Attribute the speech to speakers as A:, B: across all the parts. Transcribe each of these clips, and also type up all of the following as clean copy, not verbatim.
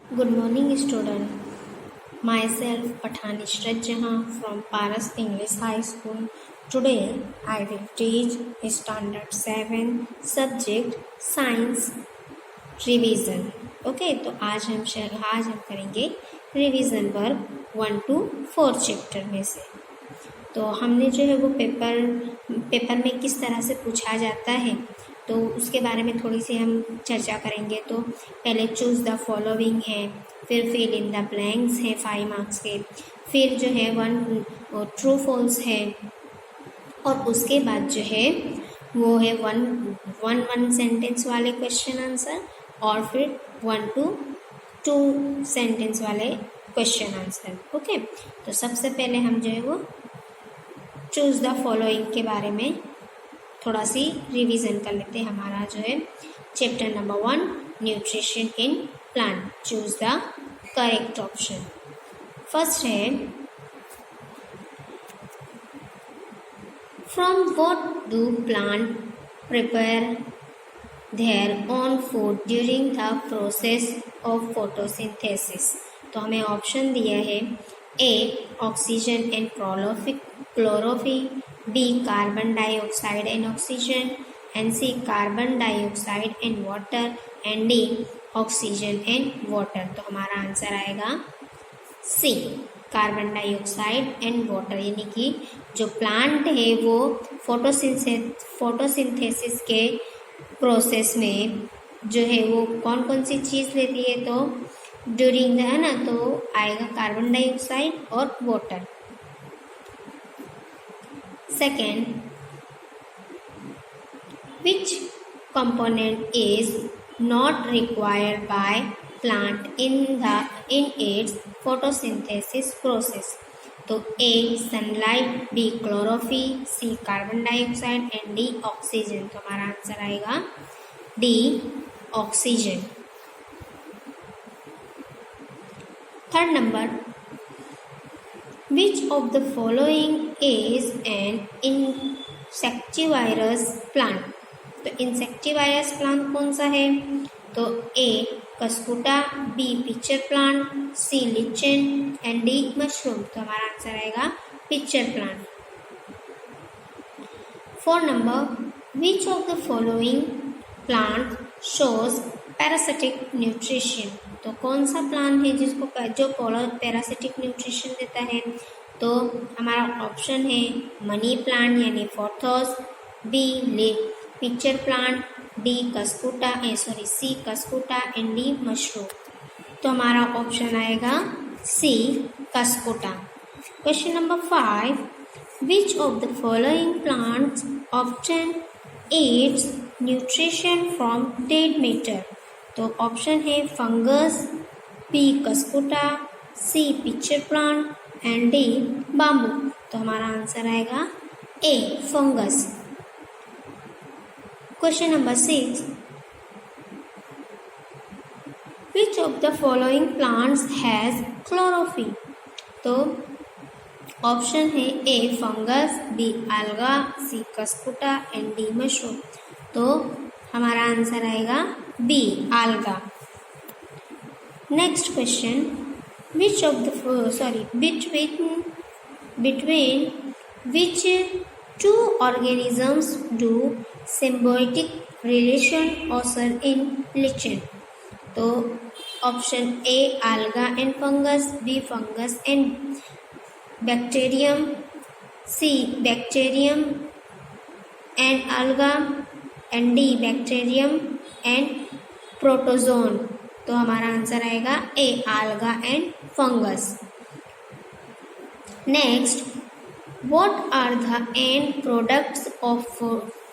A: Good morning, student. Myself, Pathan Ishrat Jahan from Paras English High School. Today, I will teach Standard 7 subject Science Revision. Okay तो आज हम करेंगे revision work 1 to 4 chapter में से। तो हमने जो है वो पेपर में किस तरह से पूछा जाता है तो उसके बारे में थोड़ी सी हम चर्चा करेंगे। तो पहले चूज़ द फॉलोइंग है, फिर फिल इन द ब्लैंक्स है 5 मार्क्स के, फिर जो है 1 ट्रू फॉल्स है, और उसके बाद जो है वो है वन सेंटेंस वाले क्वेश्चन आंसर, और फिर 1 to 2 सेंटेंस वाले क्वेश्चन आंसर। ओके तो सबसे पहले हम जो है वो चूज़ द फॉलोइंग के बारे में थोड़ा सी रिवीजन कर लेते हैं। हमारा जो है chapter number 1 nutrition in plant, choose the correct option. First है from what do plant prepare their own food during the process of photosynthesis. तो हमें ऑप्शन दिया है A oxygen and chlorophyll, B carbon dioxide and oxygen, and C carbon dioxide and water, and D oxygen and water। तो हमारा answer आएगा C carbon dioxide and water, यानी कि जो प्लांट है वो फोटोसिंथेसिस के प्रोसेस में जो है वो कौन कौन सी चीज़ लेती है, तो ड्यूरिंग है ना, तो आएगा कार्बन डाइऑक्साइड और water. Second, which component is not required by plant in its photosynthesis process? तो A sunlight, B chlorophyll, C carbon dioxide and D oxygen। तो हमारा आंसर आएगा D oxygen। Third number, which of the following is an insectivorous plant? तो insectivorous plant कौन सा है, तो A Cuscuta, B pitcher plant, C lichen and D mushroom. तो हमारा आंसर आएगा pitcher plant. 4 number, which of the following plant shows parasitic nutrition? तो कौन सा प्लांट है जो पैरासिटिक न्यूट्रिशन देता है, तो हमारा ऑप्शन है मनी प्लांट यानी pothos, B pitcher plant, C Cuscuta and D mushroom. तो हमारा ऑप्शन आएगा C Cuscuta. Question number 5, which of the following plants obtain its nutrition from dead matter? तो ऑप्शन है fungus, B Cuscuta, C pitcher plant and D bamboo. तो हमारा answer आएगा A fungus. Question number 6, which of the following plants has chlorophyll? तो option है A fungus, B alga, C Cuscuta and D mushroom. तो हमारा answer आएगा B alga। Next question, which of the between which two organisms do symbiotic relation occur in lichen? तो option A alga and fungus, B fungus and bacterium, C bacterium and alga and D bacterium and protozoan. तो हमारा answer आएगा A alga and fungus. Next, what are the end products of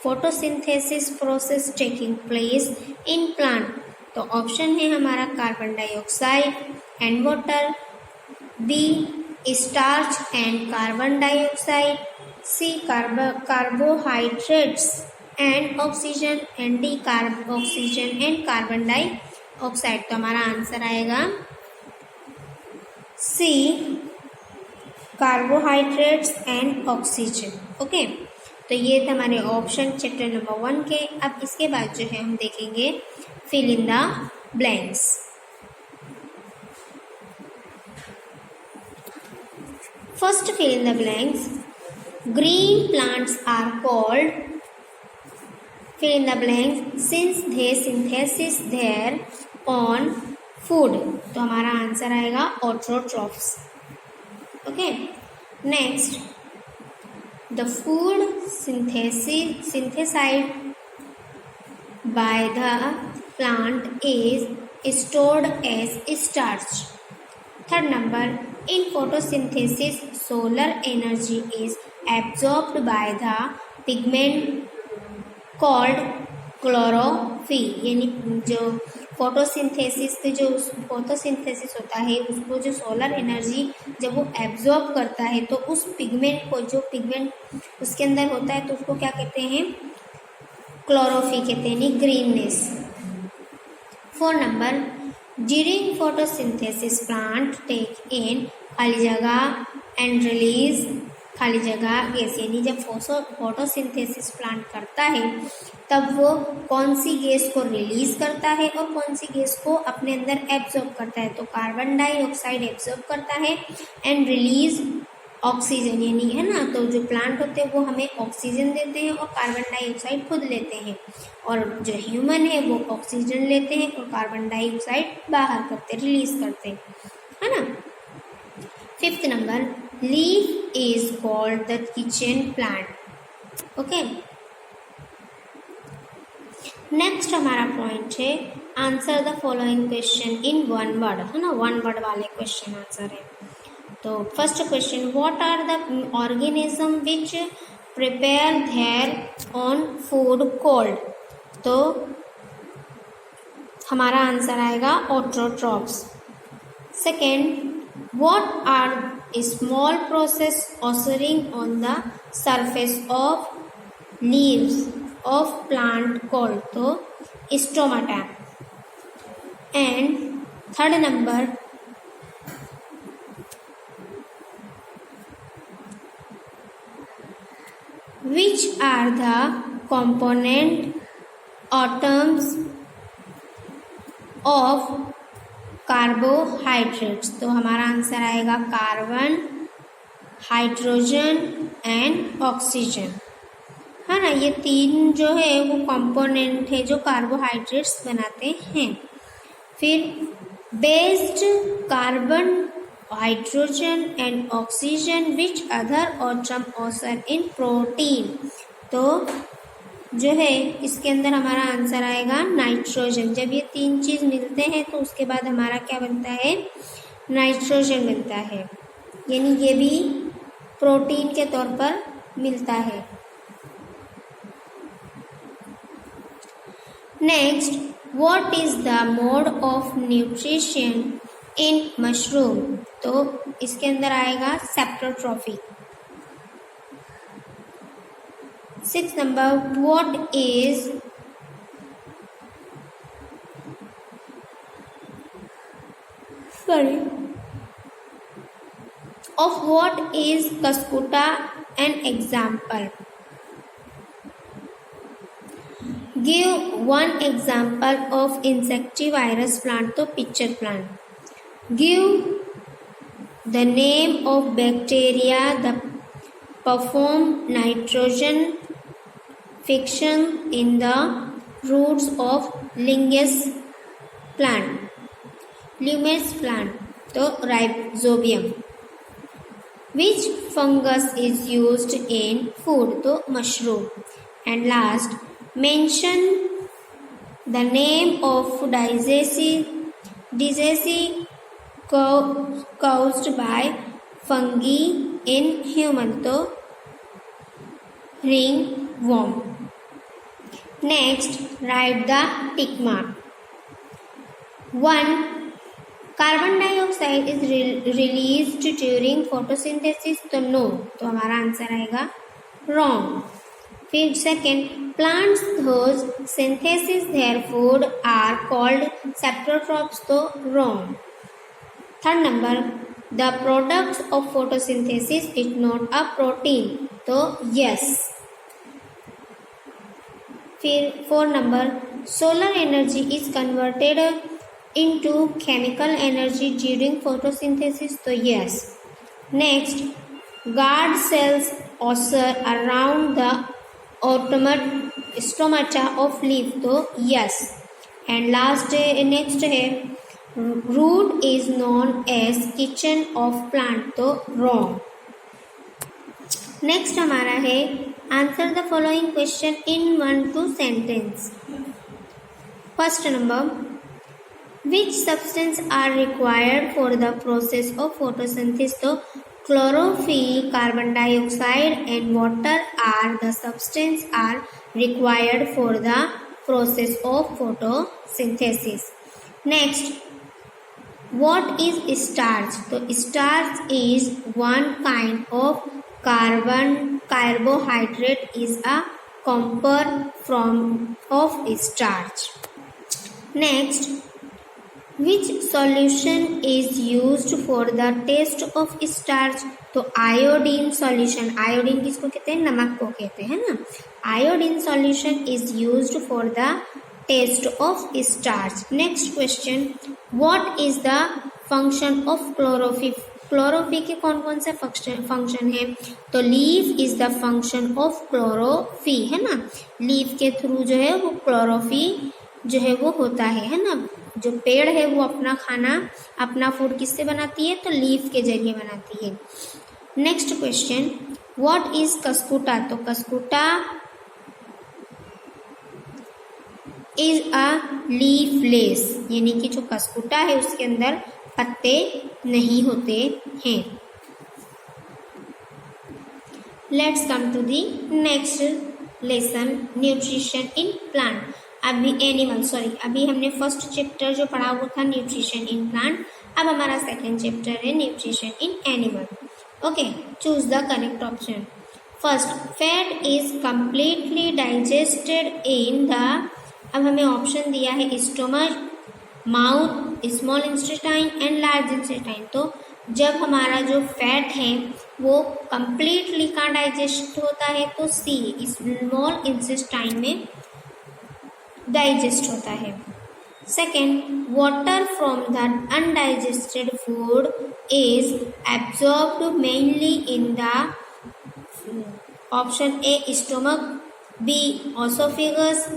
A: photosynthesis process taking place in plant? तो option है हमारा carbon dioxide and water, B starch and carbon dioxide, C carbohydrates and oxygen and D oxygen and carbon dioxide. तो हमारा answer आएगा सी carbohydrates and oxygen. Okay तो ये थे हमारे ऑप्शन चैप्टर नंबर 1 के। अब इसके बाद जो है हम देखेंगे fill in the blanks. First, fill in the blanks. Green plants are called, fill in the blanks, since they synthesis their own food. तो हमारा आंसर आएगा autotrophs. Okay. Next, the food synthesized by the plant is stored as starch. Third number, in photosynthesis, solar energy is absorbed by the pigment called chlorophyll. यानी जो photosynthesis होता है उसको जो solar energy जब वो एब्जॉर्ब करता है तो उस पिगमेंट को, जो पिगमेंट उसके अंदर होता है तो उसको क्या कहते हैं, क्लोरोफिल कहते हैं, यानी ग्रीननेस. 4 नंबर, during photosynthesis plant take in खाली जगह एंड रिलीज खाली जगह गैस. यानी जब फोटोसिंथेसिस प्लांट करता है तब वो कौन सी गैस को रिलीज करता है और कौन सी गैस को अपने अंदर एब्जॉर्ब करता है. तो कार्बन डाइऑक्साइड एब्जॉर्ब करता है एंड रिलीज ऑक्सीजन. यानी है ना, तो जो प्लांट होते हैं वो हमें ऑक्सीजन देते हैं और कार्बन डाइऑक्साइड खुद लेते हैं, और जो ह्यूमन है वो ऑक्सीजन लेते हैं और कार्बन डाइऑक्साइड बाहर करते, रिलीज करते हैं, है ना. 5th number, leaf is called the kitchen plant. Okay. Next हमारा पॉइंट है answer the following question in 1 word, है ना, 1 वर्ड वाले क्वेश्चन आंसर है. तो first question, what are the organism which prepare their own food called. तो हमारा answer आएगा autotrophs. Second, what are small process occurring on the surface of leaves of plant called, तो stomata. And third number, which are the component atoms of carbohydrates. तो हमारा answer आएगा carbon, hydrogen and oxygen, है ना. ये 3 जो है वो कंपोनेंट है जो कार्बोहाइड्रेट्स बनाते हैं. फिर based carbon, hydrogen and oxygen which other atom occur in protein. तो जो है इसके अंदर हमारा आंसर आएगा नाइट्रोजन. जब ये 3 चीज मिलते हैं तो उसके बाद हमारा क्या बनता है, नाइट्रोजन बनता है. यानी ये भी प्रोटीन के तौर पर मिलता है. Next, what is the mode of nutrition in mushroom. तो इसके अंदर आएगा सेप्टोट्रॉफी. 6th number, what is of what is Cuscuta an example. Give one example of insectivorous plant. तो picture plant. Give the name of bacteria that perform nitrogen fixation in the roots of lignous plant. Lignous plant, तो rhizobium. Which fungus is used in food? तो mushroom. And last, mention the name of disease caused by fungi in human. तो ringworm. Next, write the tick mark. 1. Carbon dioxide is released during photosynthesis. तो no, तो हमारा answer आएगा wrong. फिर second, plants whose synthesis their food are called saprotrophs. तो wrong. Third number, the products of photosynthesis is not a protein. तो yes. फिर 4 number, solar energy is converted into chemical energy during photosynthesis. तो yes. Next, guard cells occur around the stomata of leaf, तो yes. And last next है root is known as kitchen of plant, तो wrong. Next हमारा है answer the following question in 1-2 sentence. First number, which substance are required for the process of photosynthesis, तो chlorophyll, carbon dioxide and water are the substances are required for the process of photosynthesis. Next, what is starch? So starch is one kind of carbohydrate, is a compound from of starch. Next, which solution is used for the test of starch? तो iodine solution, iodine किसको कहते हैं? नमक को कहते हैं ना. Iodine solution is used for the test of starch. Next question, what is the function of chlorophyll? Chlorophyll के कौन कौन से फंक्शन है? तो leaf is the function of chlorophyll, है ना. लीफ के थ्रू जो है वो क्लोरोफिल जो है वो होता है ना. जो पेड़ है वो अपना खाना, अपना फूड किससे बनाती है? तो लीफ के जरिए बनाती है. Next question, what is Cuscuta? तो कस्कुटा इज अ लीफलेस, यानी कि जो कस्कुटा है उसके अंदर पत्ते नहीं होते हैं. Let's come to the next lesson, nutrition in plant. अभी अभी हमने फर्स्ट चैप्टर जो पढ़ा वो था न्यूट्रिशन इन प्लांट. अब हमारा सेकेंड चैप्टर है nutrition in animal. Okay, choose the correct option. First, fat is completely digested in the, अब हमें ऑप्शन दिया है stomach, mouth, small intestine and large intestine. तो जब हमारा जो फैट है वो कंप्लीटली कहाँ डाइजेस्ट होता है? तो सी, स्मॉल इंटेस्टाइन में डाइजेस्ट होता है. Second, water from the undigested food is absorbed mainly in the, option A stomach, B oesophagus,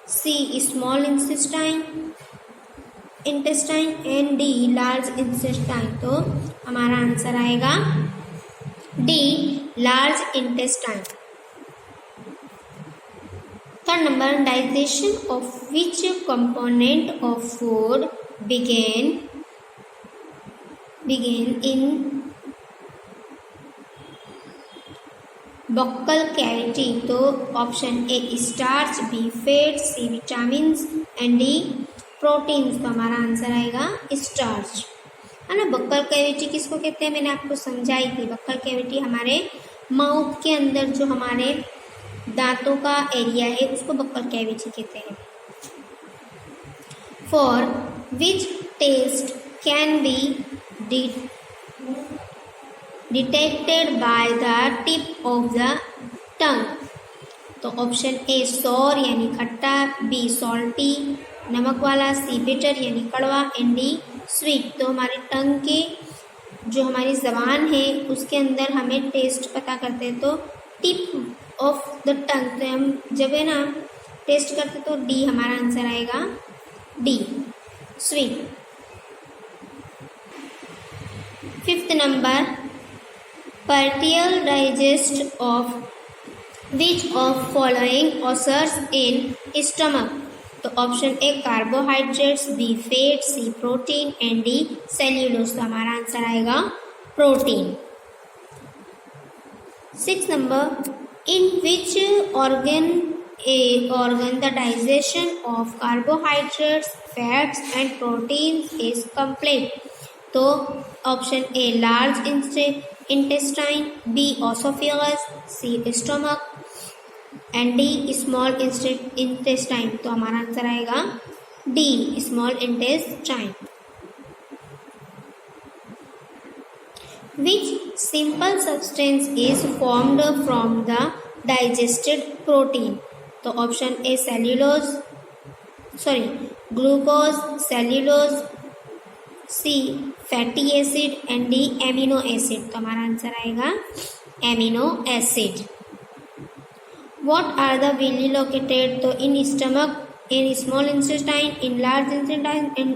A: C small intestine and D large intestine. तो हमारा आंसर आएगा D, large intestine. Third number, digestion of which component of food begin in buccal cavity. तो option A starch, B fat, C vitamins and D proteins. तो हमारा answer आएगा starch, है ना. Buccal cavity किसको कहते हैं? मैंने आपको समझाई थी. बक्कल कैविटी हमारे माउथ के अंदर जो हमारे दांतों का एरिया है उसको बक्कल कैविटी कहते हैं. For which taste can be detected by the tip of the tongue. तो ऑप्शन ए सॉर यानी खट्टा, बी सॉल्टी नमक वाला, सी बिटर यानी कड़वा एंड डी स्वीट. तो हमारे टंग के जो हमारी जबान है उसके अंदर हमें टेस्ट पता करते हैं तो टिप ऑफ द टंग, तो हम जब है ना टेस्ट करते तो डी हमारा आंसर आएगा, D sweet. Fifth number, partial digest of which of following occurs in stomach. तो option A carbohydrates, B fat, C protein and D cellulose. तो हमारा आंसर आएगा protein. 6 number, in which organ the digestion of carbohydrates, fats and proteins is complete. तो option A large intestine, B oesophagus, C stomach and D small intestine. तो हमारा answer आएगा D, small intestine. Which simple substance is formed from the digested protein? तो option A glucose, cellulose, C fatty acid and D amino acid. तो हमारा answer आएगा amino acid. What are the villi located? तो in stomach, in small intestine, in large intestine and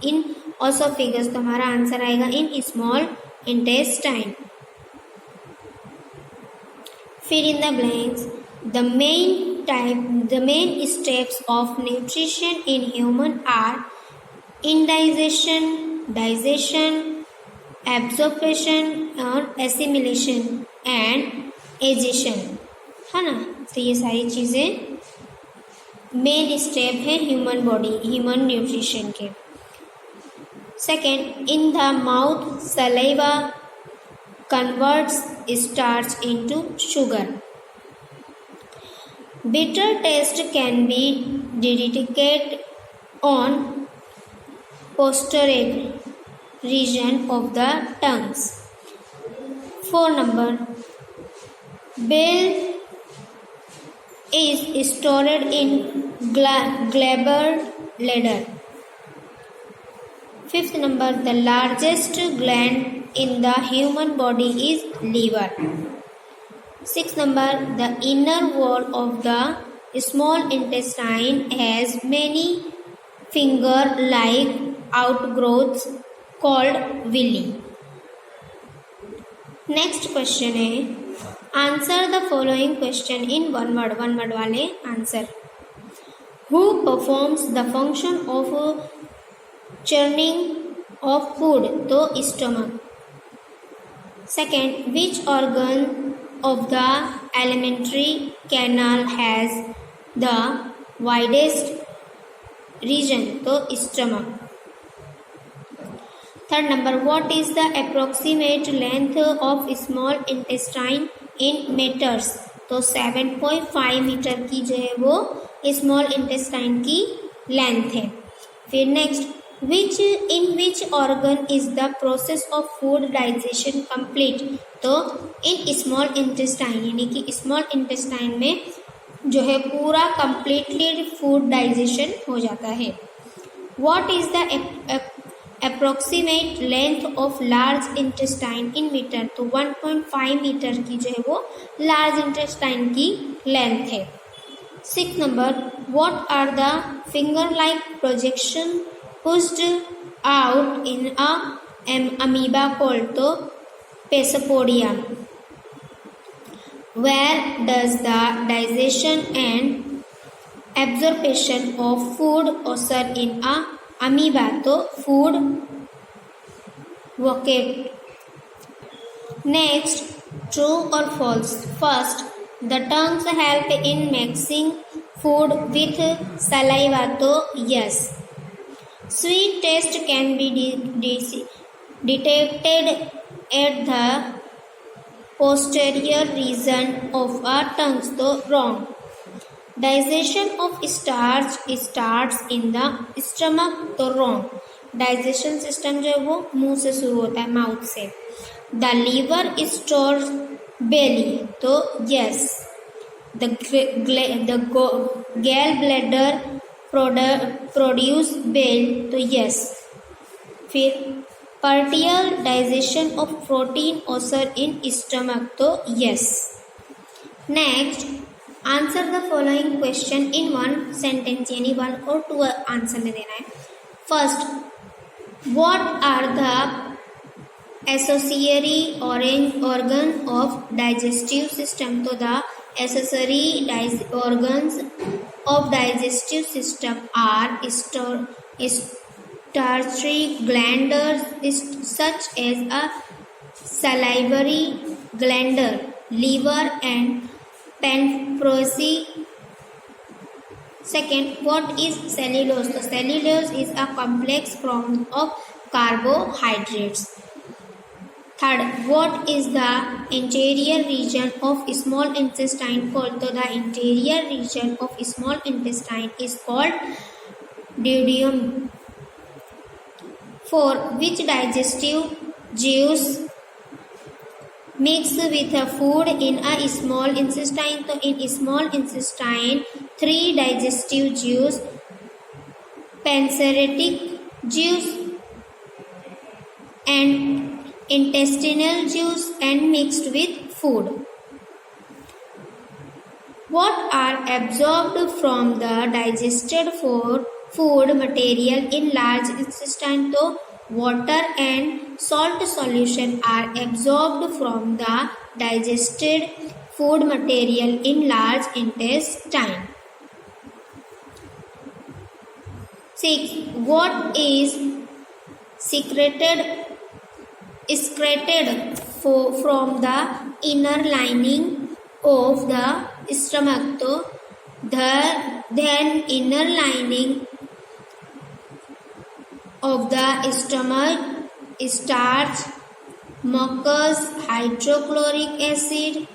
A: in oesophagus. तो हमारा answer आएगा in small intestine. Fill in the blanks. The main steps of nutrition in human are indigestion, digestion, absorption और assimilation and agitation, है ना। तो ये सारी चीज़ें मेन स्टेप है ह्यूमन न्यूट्रिशन के। Second, in the mouth saliva converts starch into sugar. Bitter taste can be detected on posterior region of the tongues. 4 number, bile is stored in gallbladder. 5th number, the largest gland in the human body is liver. 6th number, the inner wall of the small intestine has many finger-like outgrowths called villi. Next question है, answer the following question in one word वाले answer. Who performs the function of churning of food? तो stomach. Second, which organ of the alimentary canal has the widest region? तो stomach. Third number, what is the approximate length of small intestine in meters? तो 7.5 metre की जो है वो small intestine की length है। फिर next, in which organ is the process of food digestion complete? तो इन स्मॉल इंटेस्टाइन, यानी कि स्मॉल इंटेस्टाइन में जो है पूरा कंप्लीटली फूड डाइजेशन हो जाता है। What is the approximate length of large intestine in metre? तो 1.5 मीटर की जो है वो लार्ज इंटेस्टाइन की लेंथ है। 6 number, what are the finger like projection pushed out in a amoeba called the Pesopodia? Where does the digestion and absorption of food occur in a amoeba? तो food bucket. Next, true or false? First, the tongues help in mixing food with saliva. तो yes. Sweet taste can be detected at the posterior region of our tongues. तो wrong. Digestion of starch starts in the stomach. तो wrong. Digestion system जो है वो मुंह से शुरू होता है, माउथ से। The liver stores belly. तो yes. The gallbladder produce bile. तो यस। फिर partial digestion of protein occur in stomach. तो yes. Next, answer the following question in 1 sentence, यानी 1 और 2 आंसर में देना है। First, what are the accessory organ of digestive system? तो the accessory organs of digestive system are starchy glands such as a salivary gland, liver and pancreas. Second, what is cellulose? So cellulose is a complex form of carbohydrates. Third, what is the interior region of small intestine called? So the interior region of small intestine is called duodenum. 4, which digestive juice mix with a food in a small intestine? So in small intestine 3 digestive juice: pancreatic juice, and intestinal juice and mixed with food. What are absorbed from the digested food material in large intestine? So, water and salt solution are absorbed from the digested food material in large intestine. 6. What is secreted from the inner lining of the stomach? So, the inner lining of the stomach starch, mucus, hydrochloric acid,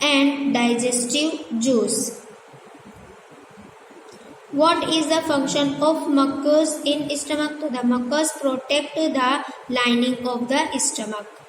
A: and digestive juice. What is the function of mucus in stomach? The mucus protect the lining of the stomach.